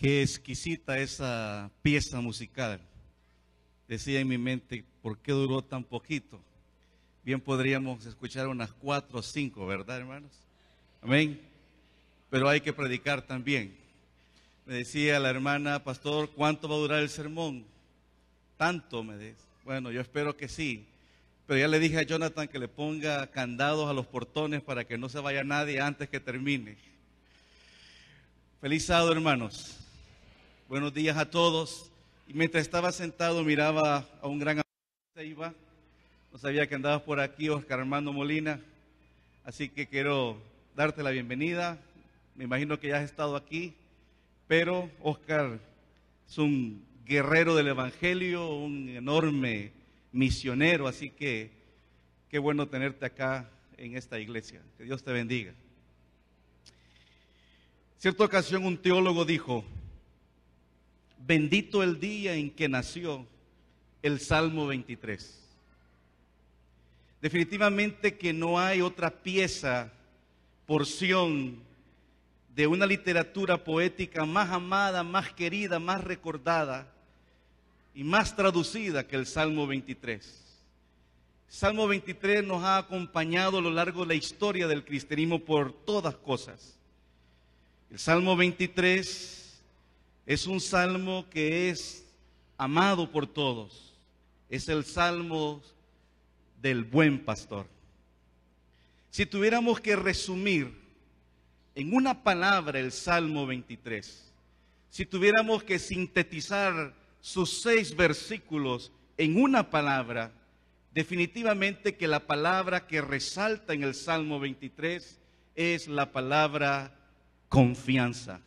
Qué exquisita esa pieza musical. Decía en mi mente, ¿por qué duró tan poquito? Bien podríamos escuchar unas 4 o 5, ¿verdad, hermanos? Amén. Pero hay que predicar también. Me decía la hermana, pastor, ¿cuánto va a durar el sermón? Tanto, me dice. Bueno, yo espero que sí. Pero ya le dije a Jonathan que le ponga candados a los portones para que no se vaya nadie antes que termine. Feliz sábado, hermanos. Buenos días a todos. Y mientras estaba sentado miraba a un gran amigo que se iba. No sabía que andabas por aquí, Oscar Armando Molina. Así que quiero darte la bienvenida. Me imagino que ya has estado aquí. Pero Oscar es un guerrero del Evangelio, un enorme misionero. Así que qué bueno tenerte acá en esta iglesia. Que Dios te bendiga. Cierta ocasión un teólogo dijo: bendito el día en que nació el Salmo 23. Definitivamente que no hay otra pieza, porción de una literatura poética más amada, más querida, más recordada y más traducida que el Salmo 23. Salmo 23 nos ha acompañado a lo largo de la historia del cristianismo por todas cosas. El Salmo 23 es un salmo que es amado por todos. Es el salmo del buen pastor. Si tuviéramos que resumir en una palabra el Salmo 23, si tuviéramos que sintetizar sus 6 versículos en una palabra, definitivamente que la palabra que resalta en el Salmo 23 es la palabra confianza.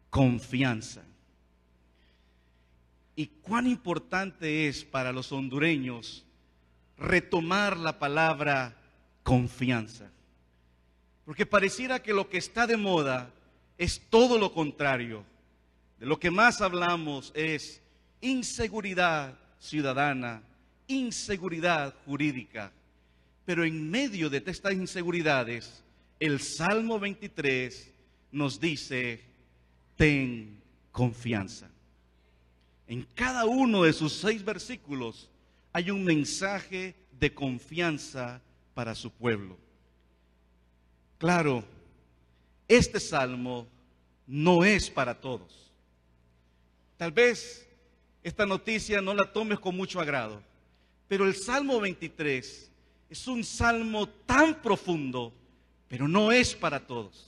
Confianza. Y cuán importante es para los hondureños retomar la palabra confianza. Porque pareciera que lo que está de moda es todo lo contrario. De lo que más hablamos es inseguridad ciudadana, inseguridad jurídica. Pero en medio de estas inseguridades, el Salmo 23 nos dice: ten confianza. En cada uno de sus 6 versículos hay un mensaje de confianza para su pueblo. Claro, este salmo no es para todos. Tal vez esta noticia no la tomes con mucho agrado, pero el Salmo 23 es un salmo tan profundo, pero no es para todos.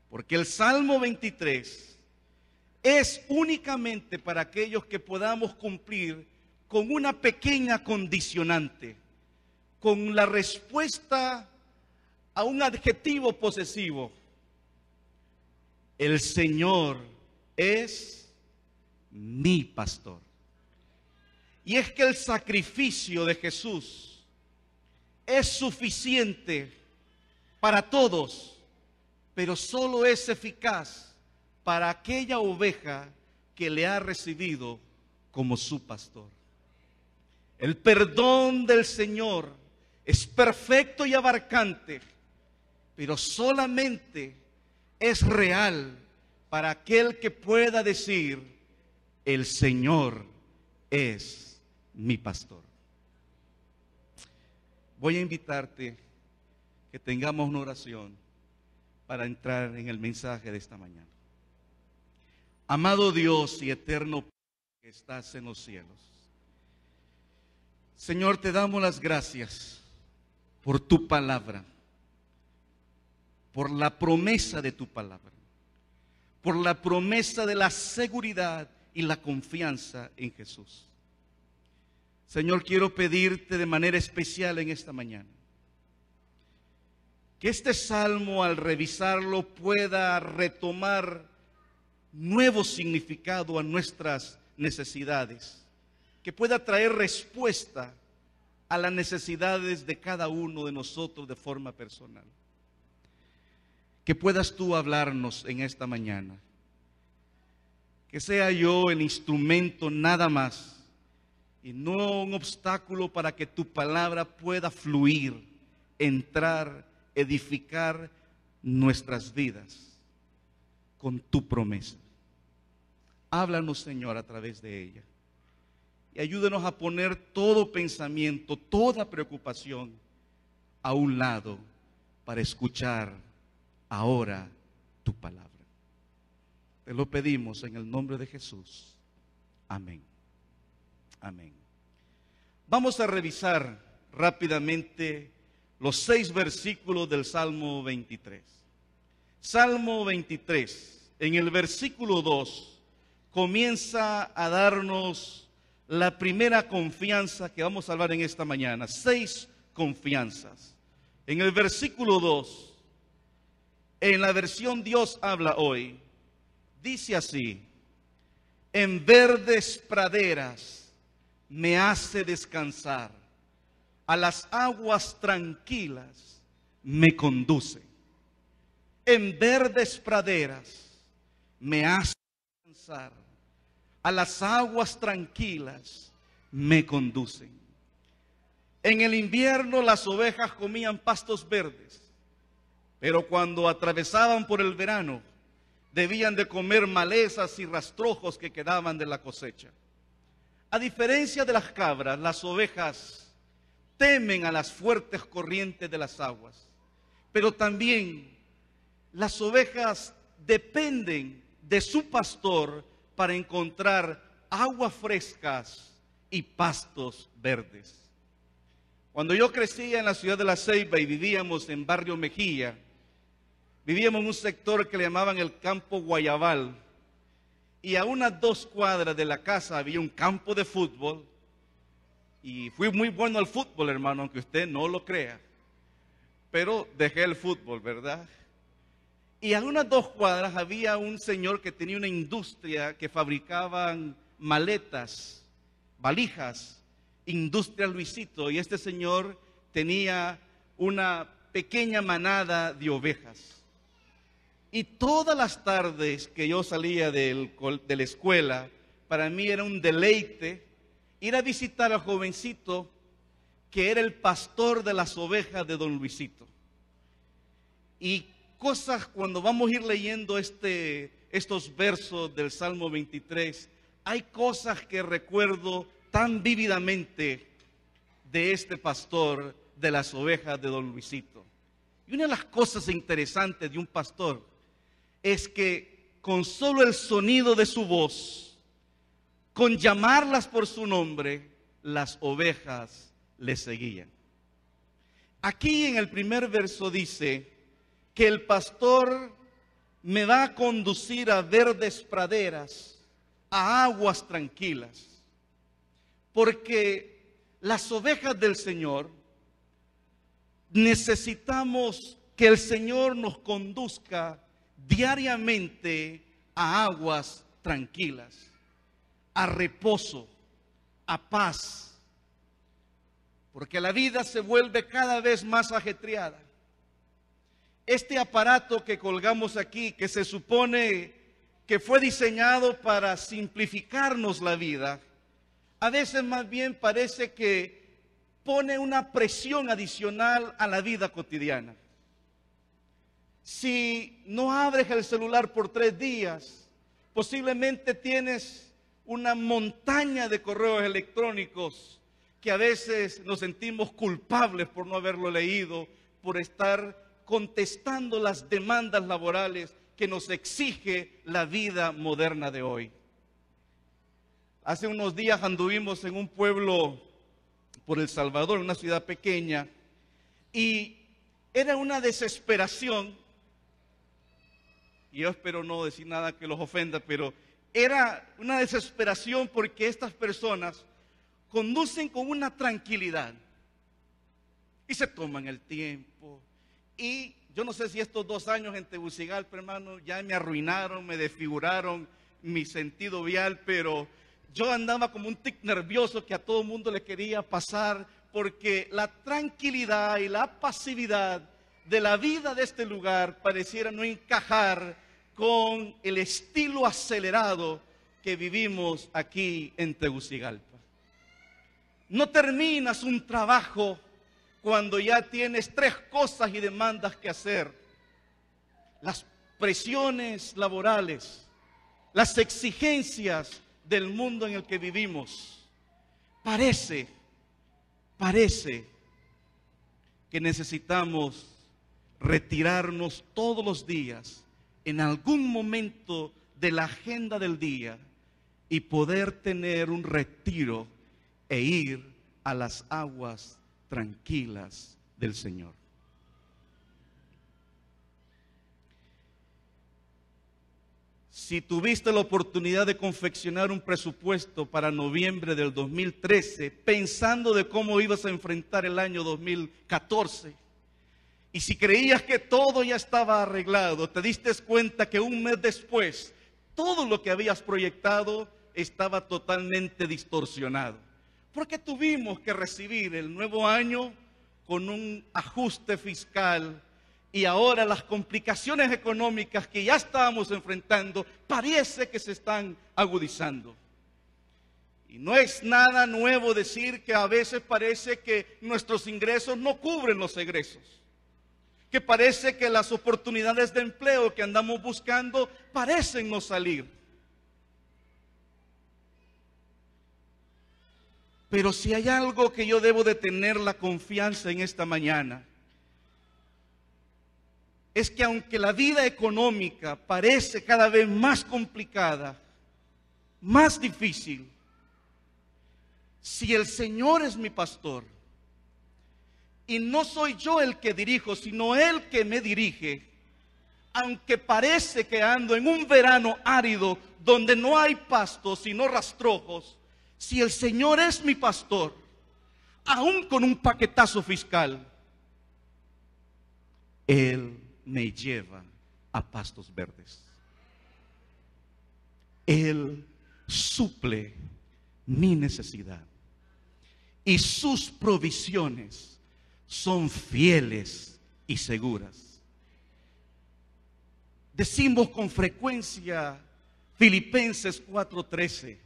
Porque el Salmo 23 es únicamente para aquellos que podamos cumplir con una pequeña condicionante, con la respuesta a un adjetivo posesivo: el Señor es mi pastor. Y es que el sacrificio de Jesús es suficiente para todos, pero solo es eficaz para aquella oveja que le ha recibido como su pastor. El perdón del Señor es perfecto y abarcante, pero solamente es real para aquel que pueda decir: el Señor es mi pastor. Voy a invitarte que tengamos una oración para entrar en el mensaje de esta mañana. Amado Dios y eterno Padre que estás en los cielos, Señor, te damos las gracias por tu palabra, por la promesa de tu palabra, por la promesa de la seguridad y la confianza en Jesús. Señor, quiero pedirte de manera especial en esta mañana que este salmo, al revisarlo, pueda retomar nuevo significado a nuestras necesidades, que pueda traer respuesta a las necesidades de cada uno de nosotros de forma personal. Que puedas tú hablarnos en esta mañana, que sea yo el instrumento nada más y no un obstáculo para que tu palabra pueda fluir, entrar, edificar nuestras vidas. con tu promesa. Háblanos, Señor, a través de ella. Y ayúdanos a poner todo pensamiento, toda preocupación a un lado para escuchar ahora tu palabra. Te lo pedimos en el nombre de Jesús. Amén. Amén. Vamos a revisar rápidamente los 6 versículos del Salmo 23. Salmo 23, en el versículo 2, comienza a darnos la primera confianza que vamos a hablar en esta mañana. 6 confianzas. En el versículo 2, en la versión Dios habla hoy, dice así: en verdes praderas me hace descansar, a las aguas tranquilas me conduce. En verdes praderas me hace descansar, a las aguas tranquilas me conducen. En el invierno las ovejas comían pastos verdes, pero cuando atravesaban por el verano, debían de comer malezas y rastrojos que quedaban de la cosecha. A diferencia de las cabras, las ovejas temen a las fuertes corrientes de las aguas, pero también las ovejas dependen de su pastor para encontrar aguas frescas y pastos verdes. Cuando yo crecía en la ciudad de La Ceiba y vivíamos en Barrio Mejía, vivíamos en un sector que le llamaban el Campo Guayabal, y a unas 2 cuadras de la casa había un campo de fútbol, y fui muy bueno al fútbol, hermano, aunque usted no lo crea, pero dejé el fútbol, ¿verdad? Y a unas 2 cuadras había un señor que tenía una industria que fabricaban maletas, valijas, Industria Luisito, y este señor tenía una pequeña manada de ovejas. Y todas las tardes que yo salía de la escuela, para mí era un deleite ir a visitar al jovencito que era el pastor de las ovejas de don Luisito. Y cosas, cuando vamos a ir leyendo estos versos del Salmo 23, hay cosas que recuerdo tan vívidamente de este pastor de las ovejas de don Luisito. Y una de las cosas interesantes de un pastor es que con solo el sonido de su voz, con llamarlas por su nombre, las ovejas le seguían. Aquí en el primer verso dice que el pastor me va a conducir a verdes praderas, a aguas tranquilas, porque las ovejas del Señor necesitamos que el Señor nos conduzca diariamente a aguas tranquilas, a reposo, a paz, porque la vida se vuelve cada vez más ajetreada. Este aparato que colgamos aquí, que se supone que fue diseñado para simplificarnos la vida, a veces más bien parece que pone una presión adicional a la vida cotidiana. Si no abres el celular por 3 días, posiblemente tienes una montaña de correos electrónicos que a veces nos sentimos culpables por no haberlo leído, por estar contestando las demandas laborales que nos exige la vida moderna de hoy. Hace unos días anduvimos en un pueblo por El Salvador, una ciudad pequeña, y era una desesperación, y yo espero no decir nada que los ofenda, pero era una desesperación porque estas personas conducen con una tranquilidad y se toman el tiempo. Y yo no sé si estos 2 años en Tegucigalpa, hermano, ya me arruinaron, me desfiguraron mi sentido vial, pero yo andaba como un tic nervioso que a todo mundo le quería pasar, porque la tranquilidad y la pasividad de la vida de este lugar pareciera no encajar con el estilo acelerado que vivimos aquí en Tegucigalpa. No terminas un trabajo cuando ya tienes 3 cosas y demandas que hacer. Las presiones laborales, las exigencias del mundo en el que vivimos, parece que necesitamos retirarnos todos los días en algún momento de la agenda del día y poder tener un retiro e ir a las aguas tranquilas del Señor. Si tuviste la oportunidad de confeccionar un presupuesto para noviembre del 2013, pensando de cómo ibas a enfrentar el año 2014, y si creías que todo ya estaba arreglado, te diste cuenta que un mes después, todo lo que habías proyectado estaba totalmente distorsionado. Porque tuvimos que recibir el nuevo año con un ajuste fiscal y ahora las complicaciones económicas que ya estábamos enfrentando parece que se están agudizando. Y no es nada nuevo decir que a veces parece que nuestros ingresos no cubren los egresos, que parece que las oportunidades de empleo que andamos buscando parecen no salir. Pero si hay algo que yo debo de tener la confianza en esta mañana, es que aunque la vida económica parece cada vez más complicada, más difícil, si el Señor es mi pastor, y no soy yo el que dirijo, sino Él que me dirige, aunque parece que ando en un verano árido, donde no hay pastos sino rastrojos, si el Señor es mi pastor, aún con un paquetazo fiscal, Él me lleva a pastos verdes. Él suple mi necesidad y sus provisiones son fieles y seguras. Decimos con frecuencia Filipenses 4:13,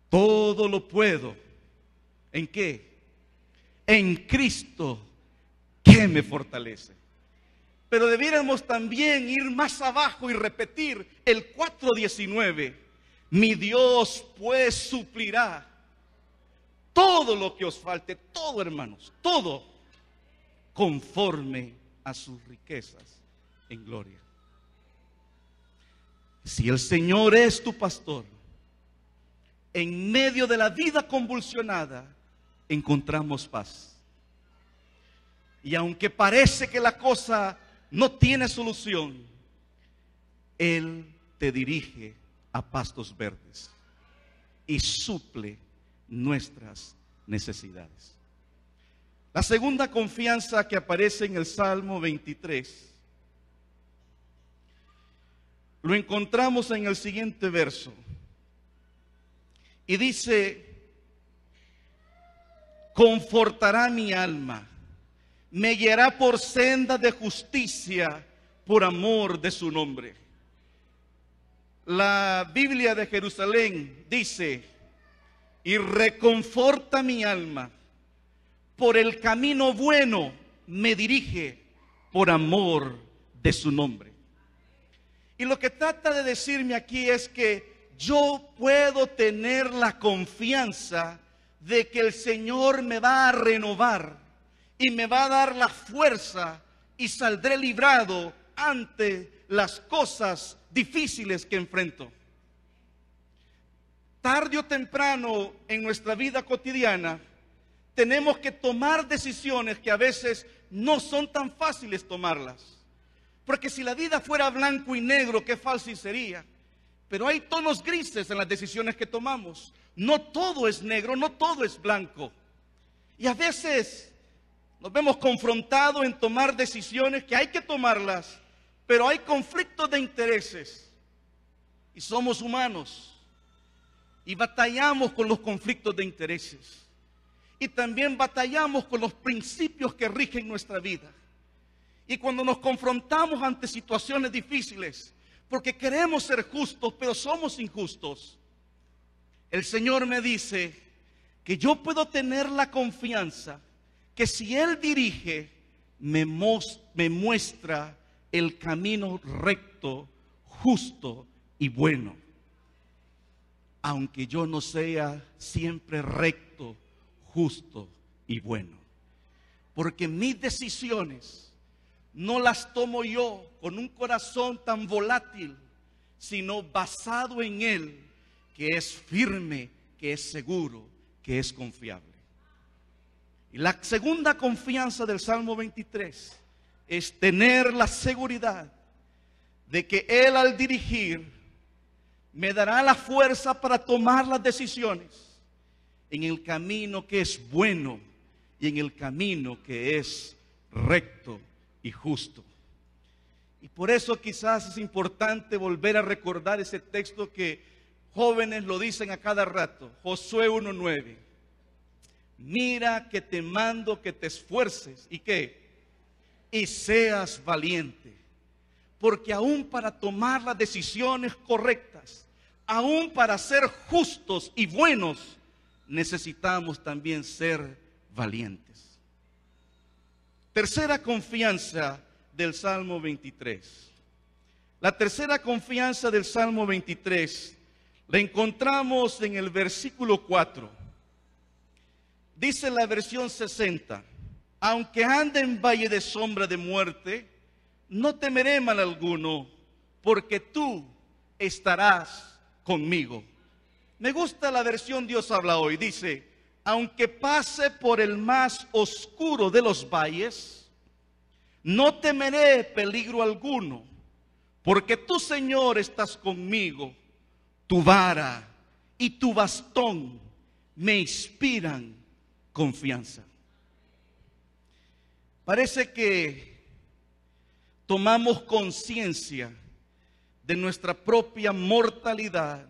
todo lo puedo, ¿en qué? En Cristo que me fortalece. Pero debiéramos también ir más abajo y repetir el 4:19. Mi Dios pues suplirá todo lo que os falte, todo, hermanos, todo, conforme a sus riquezas en gloria. Si el Señor es tu pastor, en medio de la vida convulsionada encontramos paz. Y aunque parece que la cosa no tiene solución, Él te dirige a pastos verdes y suple nuestras necesidades. La segunda confianza que aparece en el Salmo 23 lo encontramos en el siguiente verso y dice: confortará mi alma, me guiará por senda de justicia por amor de su nombre. La Biblia de Jerusalén dice: y reconforta mi alma, por el camino bueno me dirige por amor de su nombre. Y lo que trata de decirme aquí es que yo puedo tener la confianza de que el Señor me va a renovar y me va a dar la fuerza y saldré librado ante las cosas difíciles que enfrento. Tarde o temprano en nuestra vida cotidiana tenemos que tomar decisiones que a veces no son tan fáciles tomarlas. Porque si la vida fuera blanco y negro, qué fácil sería. Pero hay tonos grises en las decisiones que tomamos. No todo es negro, no todo es blanco. Y a veces nos vemos confrontados en tomar decisiones que hay que tomarlas, pero hay conflictos de intereses. Y somos humanos. Y batallamos con los conflictos de intereses. Y también batallamos con los principios que rigen nuestra vida. Y cuando nos confrontamos ante situaciones difíciles, porque queremos ser justos, pero somos injustos, el Señor me dice que yo puedo tener la confianza que si Él dirige, me muestra el camino recto, justo y bueno. Aunque yo no sea siempre recto, justo y bueno. Porque mis decisiones no las tomo yo con un corazón tan volátil, sino basado en Él, que es firme, que es seguro, que es confiable. Y la segunda confianza del Salmo 23 es tener la seguridad de que Él, al dirigir, me dará la fuerza para tomar las decisiones en el camino que es bueno y en el camino que es recto y justo. Y por eso quizás es importante volver a recordar ese texto que jóvenes lo dicen a cada rato, Josué 1:9. Mira que te mando que te esfuerces y que y seas valiente, porque aún para tomar las decisiones correctas, aún para ser justos y buenos, necesitamos también ser valientes. Tercera confianza del Salmo 23. La tercera confianza del Salmo 23 la encontramos en el versículo 4. Dice la versión 60, aunque ande en valle de sombra de muerte, no temeré mal alguno, porque tú estarás conmigo. Me gusta la versión Dios habla hoy. Dice, aunque pase por el más oscuro de los valles, no temeré peligro alguno, porque tú, Señor, estás conmigo. Tu vara y tu bastón me inspiran confianza. Parece que tomamos conciencia de nuestra propia mortalidad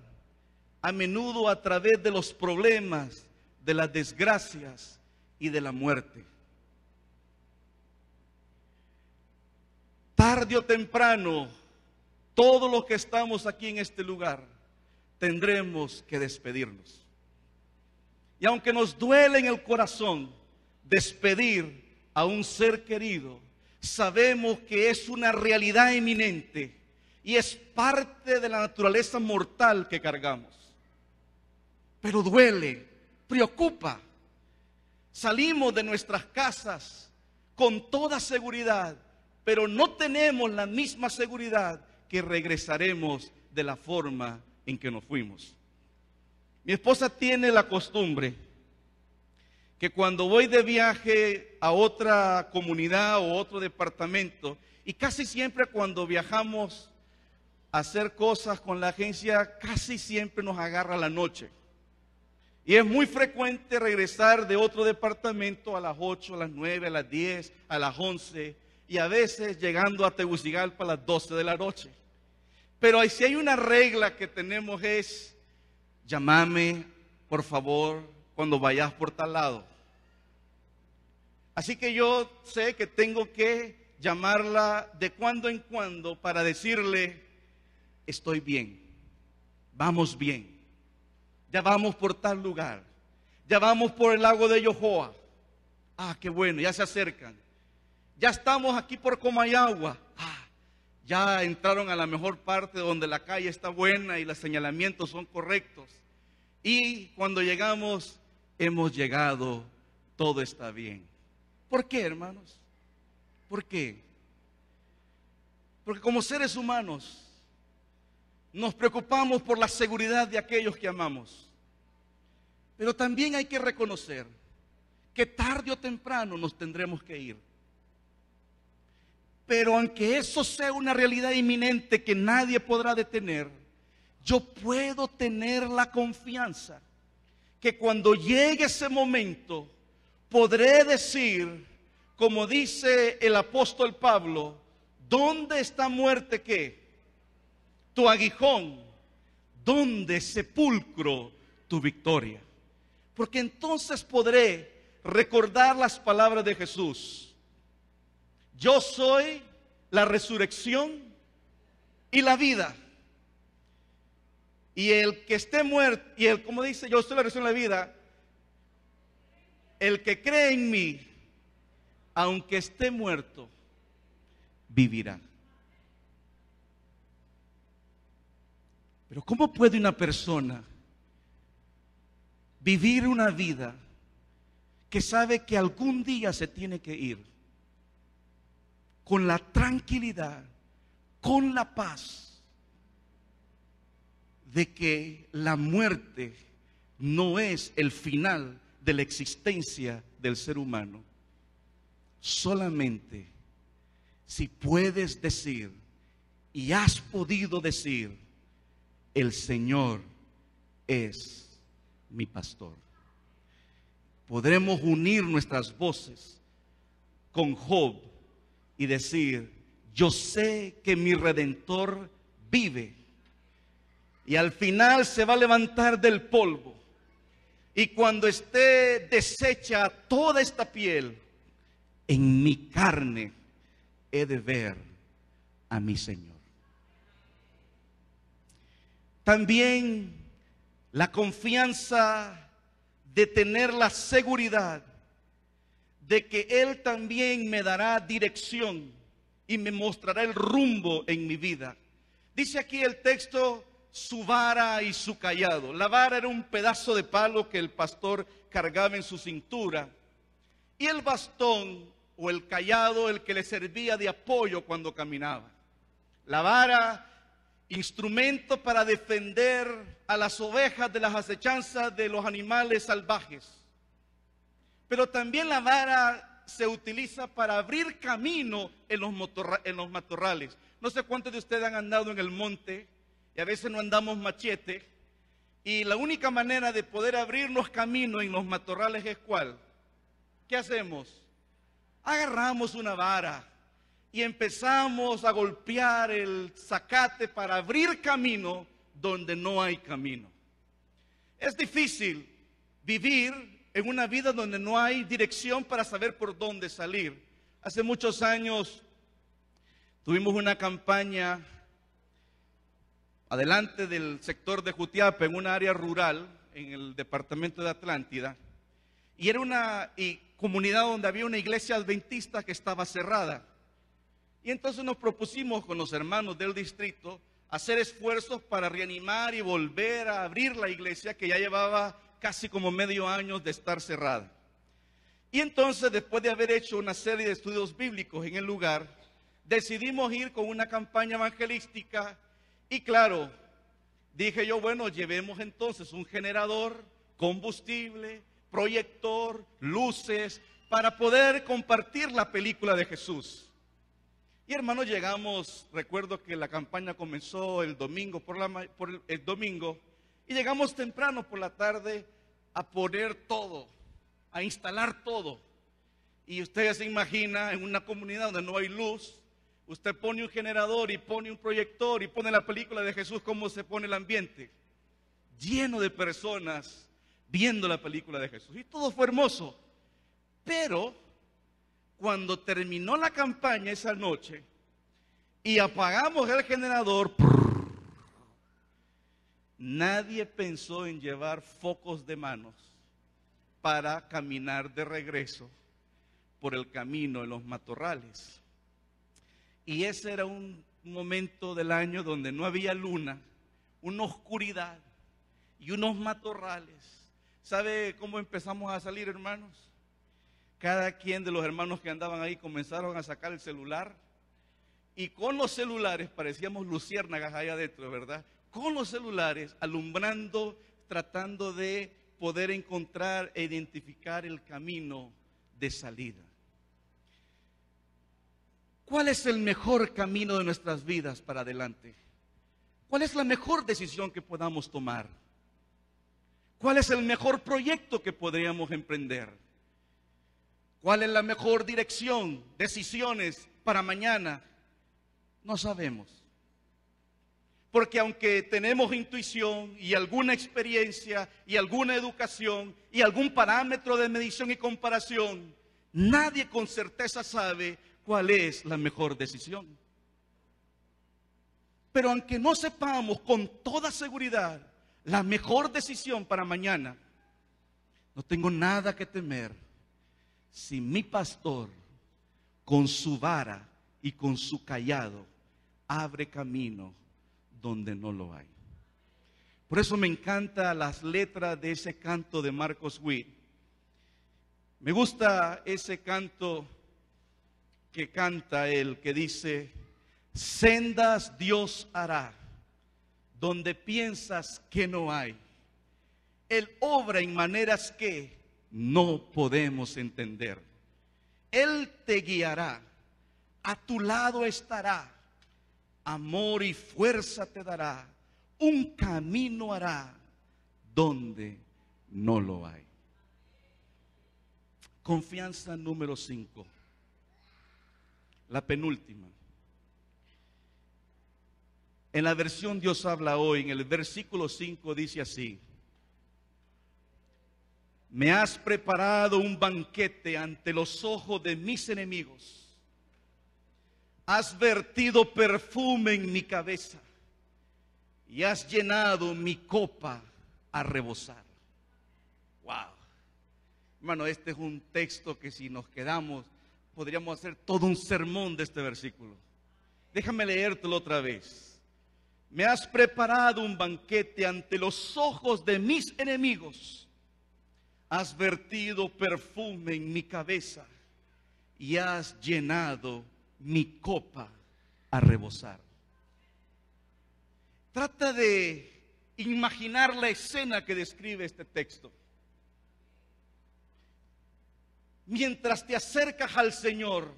a menudo a través de los problemas, de las desgracias y de la muerte. Tarde o temprano, todos los que estamos aquí en este lugar tendremos que despedirnos. Y aunque nos duele en el corazón despedir a un ser querido, sabemos que es una realidad inminente y es parte de la naturaleza mortal que cargamos. Pero duele, preocupa. Salimos de nuestras casas con toda seguridad, pero no tenemos la misma seguridad que regresaremos de la forma en que nos fuimos. Mi esposa tiene la costumbre que cuando voy de viaje a otra comunidad o otro departamento, y casi siempre cuando viajamos a hacer cosas con la agencia, casi siempre nos agarra la noche. Y es muy frecuente regresar de otro departamento a las 8, a las 9, a las 10, a las 11, y a veces llegando a Tegucigalpa a las 12 de la noche. Pero si hay una regla que tenemos es, llámame, por favor, cuando vayas por tal lado. Así que yo sé que tengo que llamarla de cuando en cuando para decirle, estoy bien, vamos bien, ya vamos por tal lugar, ya vamos por el lago de Yohoa. Ah, qué bueno, ya se acercan. Ya estamos aquí por Comayagua. Ah, ya entraron a la mejor parte donde la calle está buena y los señalamientos son correctos. Y cuando llegamos, hemos llegado, todo está bien. ¿Por qué, hermanos? ¿Por qué? Porque como seres humanos nos preocupamos por la seguridad de aquellos que amamos. Pero también hay que reconocer que tarde o temprano nos tendremos que ir. Pero aunque eso sea una realidad inminente que nadie podrá detener, yo puedo tener la confianza que cuando llegue ese momento podré decir, como dice el apóstol Pablo, ¿dónde está muerte qué? Tu aguijón. ¿Dónde sepulcro tu victoria? Porque entonces podré recordar las palabras de Jesús. Yo soy la resurrección y la vida. Y el que esté muerto, y el, como dice, yo soy la resurrección y la vida, el que cree en mí, aunque esté muerto, vivirá. Pero ¿cómo puede una persona vivir una vida que sabe que algún día se tiene que ir con la tranquilidad, con la paz de que la muerte no es el final de la existencia del ser humano? Solamente si puedes decir y has podido decir: el Señor es mi pastor. Podremos unir nuestras voces con Job y decir: yo sé que mi Redentor vive y al final se va a levantar del polvo, y cuando esté deshecha toda esta piel, en mi carne he de ver a mi Señor. También la confianza de tener la seguridad de que Él también me dará dirección y me mostrará el rumbo en mi vida. Dice aquí el texto: su vara y su cayado. La vara era un pedazo de palo que el pastor cargaba en su cintura, y el bastón o el cayado el que le servía de apoyo cuando caminaba. La vara, instrumento para defender a las ovejas de las acechanzas de los animales salvajes. Pero también la vara se utiliza para abrir camino en los matorrales. No sé cuántos de ustedes han andado en el monte y a veces no andamos machete, y la única manera de poder abrirnos camino en los matorrales es ¿cuál? ¿Qué hacemos? Agarramos una vara y empezamos a golpear el zacate para abrir camino donde no hay camino. Es difícil vivir en una vida donde no hay dirección para saber por dónde salir. Hace muchos años tuvimos una campaña adelante del sector de Jutiapa, en una área rural, en el departamento de Atlántida, y era una comunidad donde había una iglesia adventista que estaba cerrada. Y entonces nos propusimos con los hermanos del distrito hacer esfuerzos para reanimar y volver a abrir la iglesia, que ya llevaba casi como medio año de estar cerrada. Y entonces, después de haber hecho una serie de estudios bíblicos en el lugar, decidimos ir con una campaña evangelística. Y claro, dije yo, bueno, llevemos entonces un generador, combustible, proyector, luces, para poder compartir la película de Jesús. Y hermanos, llegamos, recuerdo que la campaña comenzó el domingo el domingo, y llegamos temprano por la tarde a poner todo, a instalar todo. Y usted se imagina, en una comunidad donde no hay luz, usted pone un generador y pone un proyector y pone la película de Jesús, ¿cómo se pone el ambiente? Lleno de personas viendo la película de Jesús. Y todo fue hermoso. Pero cuando terminó la campaña esa noche y apagamos el generador, nadie pensó en llevar focos de manos para caminar de regreso por el camino en los matorrales. Y ese era un momento del año donde no había luna, una oscuridad y unos matorrales. ¿Sabe cómo empezamos a salir, hermanos? Cada quien de los hermanos que andaban ahí comenzaron a sacar el celular, y con los celulares parecíamos luciérnagas allá adentro, ¿verdad? Con los celulares alumbrando, tratando de poder encontrar e identificar el camino de salida. ¿Cuál es el mejor camino de nuestras vidas para adelante? ¿Cuál es la mejor decisión que podamos tomar? ¿Cuál es el mejor proyecto que podríamos emprender? ¿Cuál es la mejor dirección, decisiones para mañana? No sabemos. Porque aunque tenemos intuición y alguna experiencia y alguna educación y algún parámetro de medición y comparación, nadie con certeza sabe cuál es la mejor decisión. Pero aunque no sepamos con toda seguridad la mejor decisión para mañana, no tengo nada que temer si mi pastor con su vara y con su cayado abre camino donde no lo hay. Por eso me encantan las letras de ese canto de Marcos Witt. Me gusta ese canto que canta él, que dice: sendas Dios hará donde piensas que no hay. Él obra en maneras que no podemos entender. Él te guiará, a tu lado estará, amor y fuerza te dará, un camino hará donde no lo hay. Confianza número 5, la penúltima. En la versión Dios habla hoy, en el versículo 5 dice así: me has preparado un banquete ante los ojos de mis enemigos. Has vertido perfume en mi cabeza y has llenado mi copa a rebosar. Wow. Hermano, este es un texto que si nos quedamos podríamos hacer todo un sermón de este versículo. Déjame leértelo otra vez. Me has preparado un banquete ante los ojos de mis enemigos. Has vertido perfume en mi cabeza y has llenado mi copa a rebosar. Trata de imaginar la escena que describe este texto. Mientras te acercas al Señor,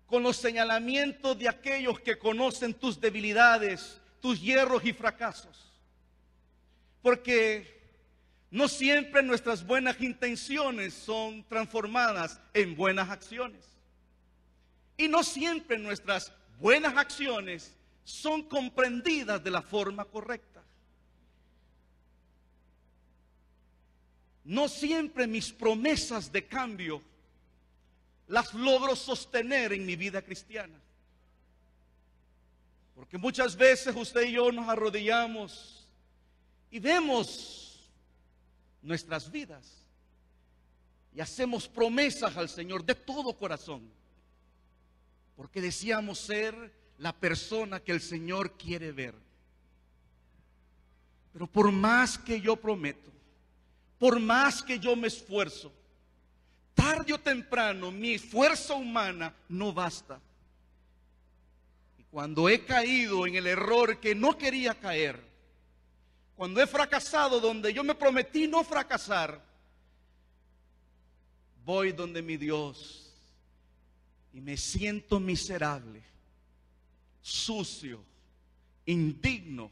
con los señalamientos de aquellos que conocen tus debilidades, tus hierros y fracasos. Porque no siempre nuestras buenas intenciones son transformadas en buenas acciones. Y no siempre nuestras buenas acciones son comprendidas de la forma correcta. No siempre mis promesas de cambio las logro sostener en mi vida cristiana. Porque muchas veces usted y yo nos arrodillamos y vemos nuestras vidas y hacemos promesas al Señor de todo corazón, porque deseamos ser la persona que el Señor quiere ver. Pero por más que yo prometo, por más que yo me esfuerzo, tarde o temprano mi fuerza humana no basta. Y cuando he caído en el error que no quería caer, cuando he fracasado donde yo me prometí no fracasar, voy donde mi Dios y me siento miserable, sucio, indigno.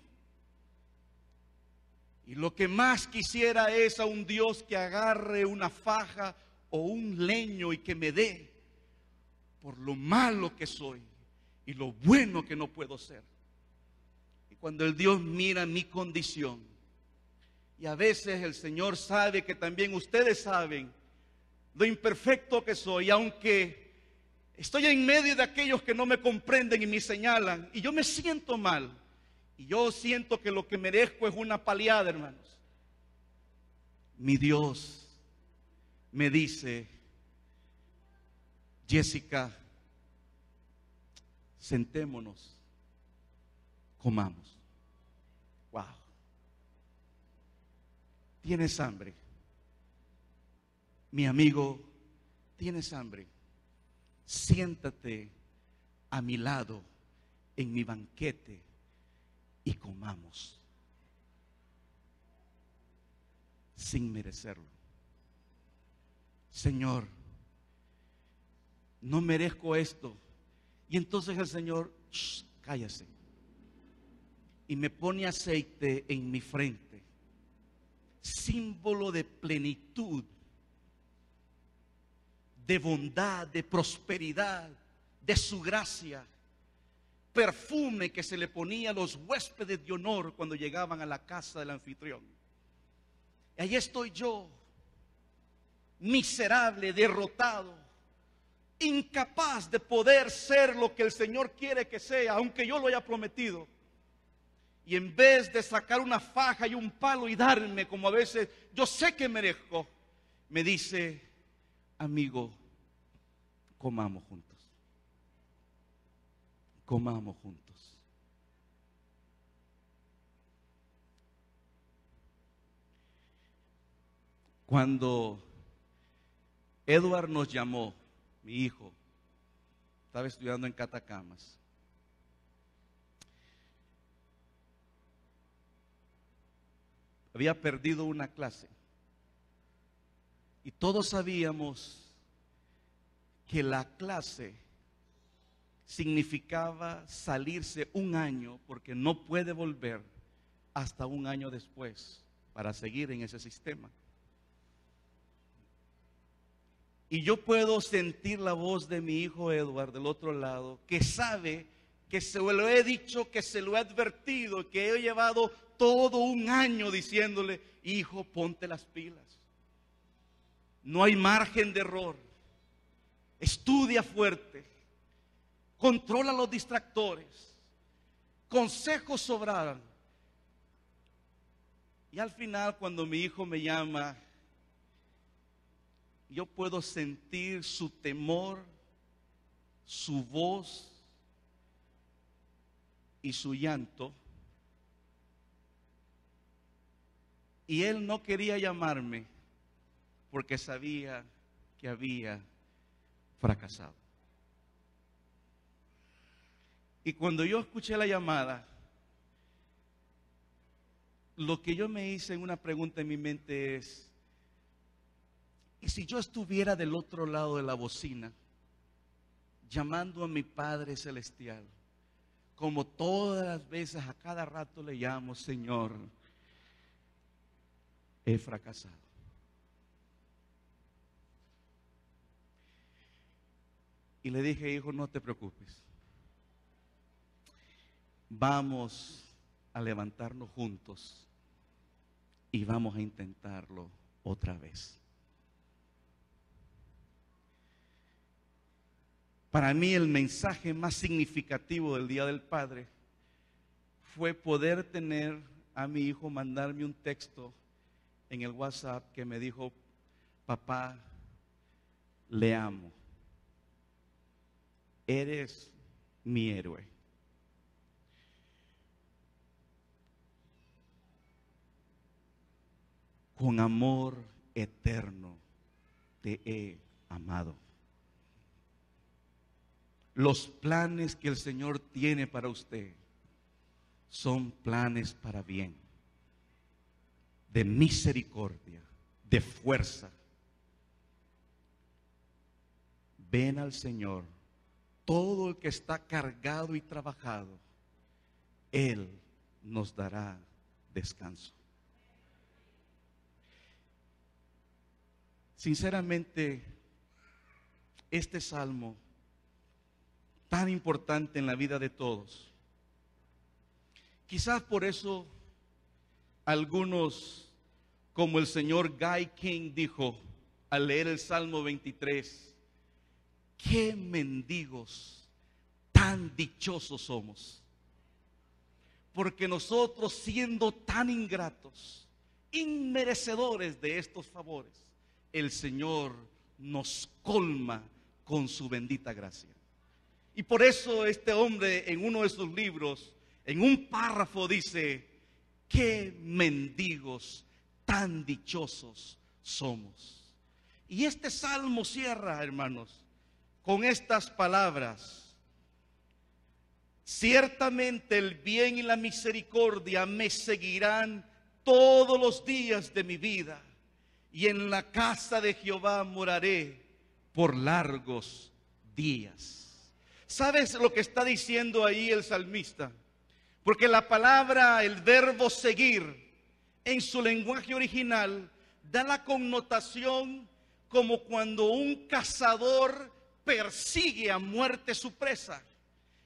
Y lo que más quisiera es a un Dios que agarre una faja o un leño y que me dé por lo malo que soy y lo bueno que no puedo ser. Y cuando el Dios mira mi condición, y a veces el Señor sabe que también ustedes saben lo imperfecto que soy, aunque estoy en medio de aquellos que no me comprenden y me señalan, y yo me siento mal, y yo siento que lo que merezco es una paliada, hermanos. Mi Dios me dice: Jessica, sentémonos, comamos. Wow. ¿Tienes hambre? Mi amigo, ¿tienes hambre? Siéntate a mi lado en mi banquete y comamos, sin merecerlo. Señor, no merezco esto. Y entonces el Señor, cállese, y me pone aceite en mi frente, símbolo de plenitud, de bondad, de prosperidad, de su gracia. Perfume que se le ponía a los huéspedes de honor cuando llegaban a la casa del anfitrión. Y ahí estoy yo, miserable, derrotado, incapaz de poder ser lo que el Señor quiere que sea, aunque yo lo haya prometido. Y en vez de sacar una faja y un palo y darme, como a veces yo sé que merezco, me dice: amigo, comamos juntos. Comamos juntos. Cuando Edward nos llamó, mi hijo, estaba estudiando en Catacamas. Había perdido una clase. Y todos sabíamos que la clase significaba salirse un año, porque no puede volver hasta un año después para seguir en ese sistema. Y yo puedo sentir la voz de mi hijo Edward del otro lado, que sabe que se lo he dicho, que se lo he advertido, que he llevado todo un año diciéndole: hijo, ponte las pilas. No hay margen de error. Estudia fuerte. Controla los distractores. Consejos sobraban. Y al final, cuando mi hijo me llama, yo puedo sentir su temor, su voz y su llanto. Y él no quería llamarme porque sabía que había fracasado. Y cuando yo escuché la llamada, lo que yo me hice en una pregunta en mi mente es: ¿y si yo estuviera del otro lado de la bocina, llamando a mi Padre Celestial, como todas las veces, a cada rato le llamo: Señor, he fracasado? Y le dije: hijo, no te preocupes. Vamos a levantarnos juntos y vamos a intentarlo otra vez. Para mí el mensaje más significativo del Día del Padre fue poder tener a mi hijo mandarme un texto en el WhatsApp que me dijo: papá, le amo. Eres mi héroe. Con amor eterno te he amado. Los planes que el Señor tiene para usted son planes para bien, de misericordia, de fuerza. Ven al Señor. Todo el que está cargado y trabajado, Él nos dará descanso. Sinceramente, este salmo tan importante en la vida de todos, quizás por eso algunos, como el señor Guy King dijo al leer el Salmo 23, qué mendigos tan dichosos somos, porque nosotros, siendo tan ingratos, inmerecedores de estos favores, el Señor nos colma con su bendita gracia. Y por eso este hombre, en uno de sus libros, en un párrafo dice: qué mendigos tan dichosos somos. Y este salmo cierra, hermanos, con estas palabras: ciertamente el bien y la misericordia me seguirán todos los días de mi vida, y en la casa de Jehová moraré por largos días. ¿Sabes lo que está diciendo ahí el salmista? Porque la palabra, el verbo seguir, en su lenguaje original, da la connotación como cuando un cazador persigue a muerte su presa.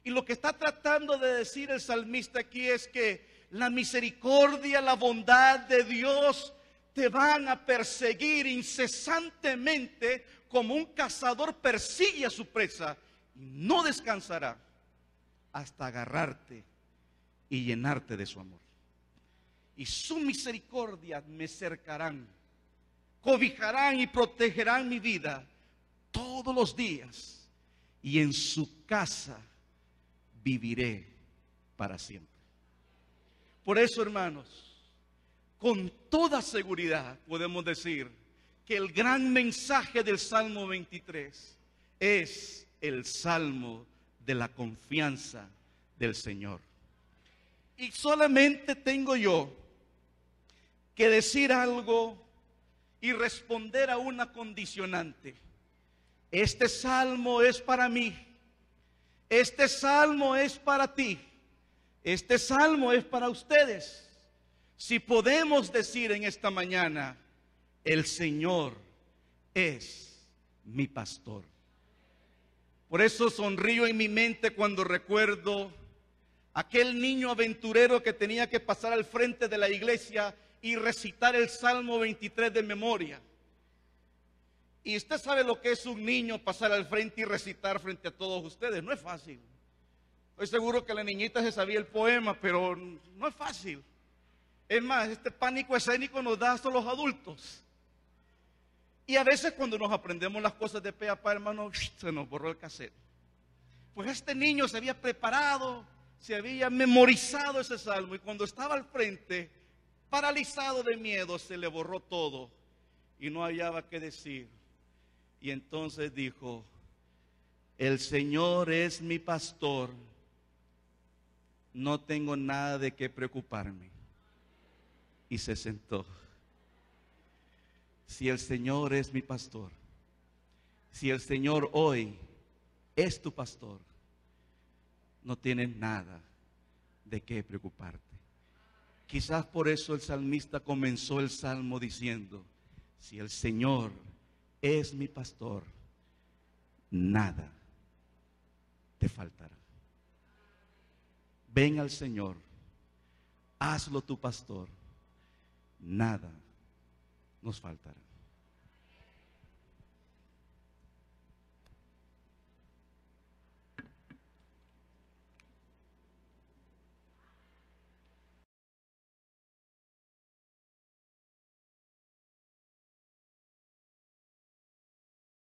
Y lo que está tratando de decir el salmista aquí es que la misericordia, la bondad de Dios te van a perseguir incesantemente, como un cazador persigue a su presa, y no descansará hasta agarrarte y llenarte de su amor. Y su misericordia me cercarán, cobijarán y protegerán mi vida todos los días, y en su casa viviré para siempre. Por eso, hermanos, con toda seguridad podemos decir que el gran mensaje del Salmo 23 es el salmo de la confianza del Señor. Y solamente tengo yo que decir algo y responder a una condicionante. Este salmo es para mí. Este salmo es para ti. Este salmo es para ustedes. Si podemos decir en esta mañana, el Señor es mi pastor. Por eso sonrío en mi mente cuando recuerdo aquel niño aventurero que tenía que pasar al frente de la iglesia y recitar el Salmo 23 de memoria. Y usted sabe lo que es un niño pasar al frente y recitar frente a todos ustedes. No es fácil. Estoy seguro que la niñita se sabía el poema, pero no es fácil. Es más, este pánico escénico nos da hasta los adultos. Y a veces cuando nos aprendemos las cosas de pe a pa, hermano, se nos borró el cassette. Pues este niño se había preparado, se había memorizado ese salmo, y cuando estaba al frente, paralizado de miedo, se le borró todo y no hallaba qué decir. Y entonces dijo, el Señor es mi pastor, no tengo nada de qué preocuparme. Y se sentó. Si el Señor es mi pastor, si el Señor hoy es tu pastor, no tienes nada de qué preocuparte. Quizás por eso el salmista comenzó el salmo diciendo, si el Señor es mi pastor, nada te faltará. Ven al Señor, hazlo tu pastor, nada nos faltará.